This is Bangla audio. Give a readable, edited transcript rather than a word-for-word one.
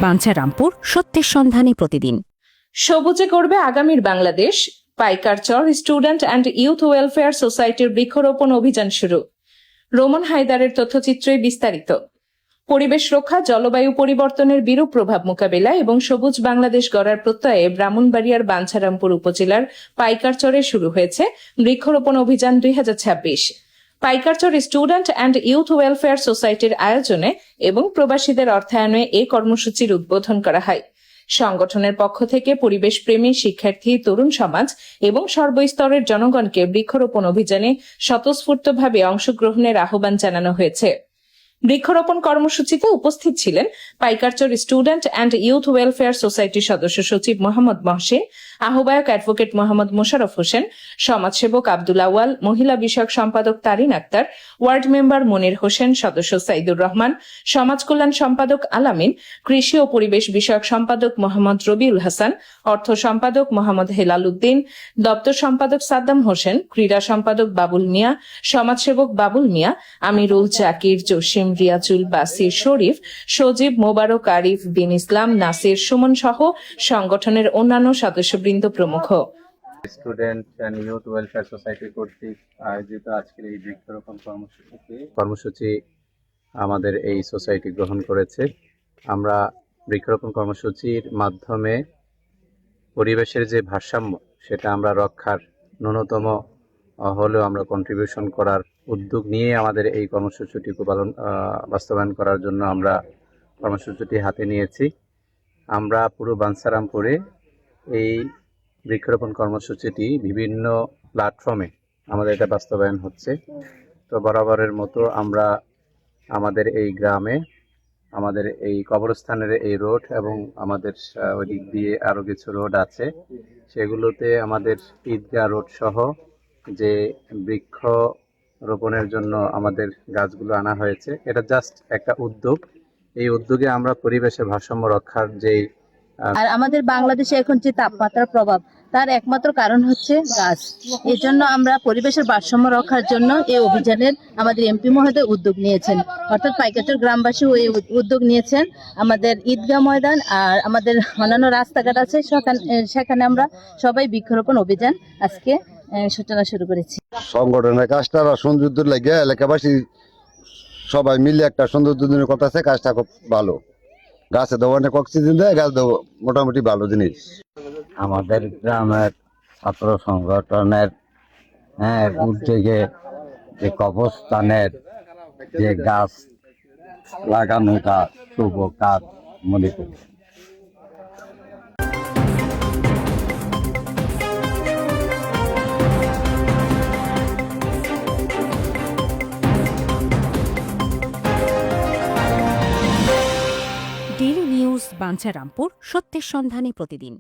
বাঞ্ছারামপুর সত্যের সন্ধানে প্রতিদিন। সবুজে করবে আগামীর বাংলাদেশ। Paikarchar student and youth welfare সোসাইটির বৃক্ষরোপণ অভিযান শুরু। রোমন হায়দারের তথ্যচিত্রে বিস্তারিত। পরিবেশ রক্ষা, জলবায়ু পরিবর্তনের বিরূপ প্রভাব মোকাবেলা এবং সবুজ বাংলাদেশ গড়ার প্রত্যয়ে ব্রাহ্মণবাড়িয়ার বাঞ্ছারামপুর উপজেলার পাইকারচরে শুরু হয়েছে বৃক্ষরোপণ অভিযান 2026। Paikarchar student and youth welfare সোসাইটির আয়োজনে এবং প্রবাসীদের অর্থায়নে এই কর্মসূচির উদ্বোধন করা হয়। সংগঠনের পক্ষ থেকে পরিবেশ প্রেমী শিক্ষার্থী, তরুণ সমাজ এবং সর্বস্তরের জনগণকে বৃক্ষরোপণ অভিযানে স্বতঃস্ফূর্তভাবে অংশগ্রহণের আহ্বান জানানো হয়েছে। বৃক্ষরোপণ কর্মসূচিতে উপস্থিত ছিলেন Paikarchar student and youth welfare সোসাইটির সদস্য সচিব মোহাম্মদ মহসিন, আহ্বায়ক অ্যাডভোকেট মোহাম্মদ মোশাররফ হোসেন, সমাজসেবক আব্দুল আওয়াল, মহিলা বিষয়ক সম্পাদক তারিন আক্তার, ওয়ার্ড মেম্বার মনির হোসেন, সদস্য সাইদুর রহমান, সমাজ কল্যাণ সম্পাদক আলামিন, কৃষি ও পরিবেশ বিষয়ক সম্পাদক মোহাম্মদ রবিউল হাসান, অর্থ সম্পাদক মোহাম্মদ হেলাল উদ্দিন, দপ্তর সম্পাদক সাদ্দাম হোসেন, ক্রীড়া সম্পাদক বাবুল মিয়া, সমাজসেবক বাবুল মিয়া, আমিরুল, জাকির, জসিম, রিয়াজুল, বাসির, শরীফ, সজীব, মোবারক, আরিফ, বিন ইসলাম, নাসির, সুমন সহ সংগঠনের অন্যান্য সদস্যবৃন্দ প্রমুখ। Student and youth welfare society কর্তৃক আয়োজিত আজকের এই বৃক্ষরোপণ কর্মসূচি আমাদের এই সোসাইটি গ্রহণ করেছে। আমরা বৃক্ষরোপণ কর্মসূচির মাধ্যমে পরিবেশের যে ভারসাম্য সেটা আমরা রক্ষার ন্যূনতম হলেও আমরা কন্ট্রিবিউশন করার উদ্যোগ নিয়ে আমাদের এই কর্মসূচিটি বাস্তবায়ন করার জন্য আমরা কর্মসূচিটি হাতে নিয়েছি। আমরা পুরো বাঞ্ছারামপুরে এই বৃক্ষরোপণ কর্মসূচিটি বিভিন্ন প্ল্যাটফর্মে আমাদের এটা বাস্তবায়ন হচ্ছে। তো বরাবরের মতো আমরা আমাদের এই গ্রামে আমাদের এই কবরস্থানের এই রোড এবং আমাদের ওই দিক দিয়ে আরো কিছু রোড আছে, সেগুলোতে আমাদের ঈদগাহ রোড সহ যে বৃক্ষ রোপণের জন্য আমাদের গাছগুলো আনা হয়েছে, এটা জাস্ট একটা উদ্যোগ। এই উদ্যোগে আমরা পরিবেশের ভারসাম্য রক্ষার যেই আর আমাদের বাংলাদেশে এখন যে তাপমাত্রার প্রভাব, তার একমাত্র কারণ হচ্ছে গাছ। এই জন্য আমরা পরিবেশের ভারসাম্য রক্ষার জন্য এই অভিযানের আমাদের এমপি মহোদয় উদ্যোগ নিয়েছেন, অর্থাৎ পাইকারচর গ্রামবাসী এই উদ্যোগ নিয়েছেন। আমাদের ঈদগাহ ময়দান আর আমাদের অন্যান্য রাস্তাঘাট আছে, সেখানে আমরা সবাই বৃক্ষরোপণ অভিযান আজকে সূচনা শুরু করেছি। সংগঠনের কাজটা সৌন্দর্য লাগে, এলাকাবাসী সবাই মিলে একটা সৌন্দর্য কথা আছে। কাজটা খুব ভালো, গাছে দেওয়া অনেক অক্সিজেন দেয়, গাছ দেওয়া মোটামুটি ভালো জিনিস। আমাদের গ্রামের ছাত্র সংগঠনের উদ্যোগে যে কবরস্থানের যে গাছ লাগানোটা শুভ কাজ মনে করি। ডেইলি নিউজ বাঞ্ছারামপুর সত্যের সন্ধানে প্রতিদিন।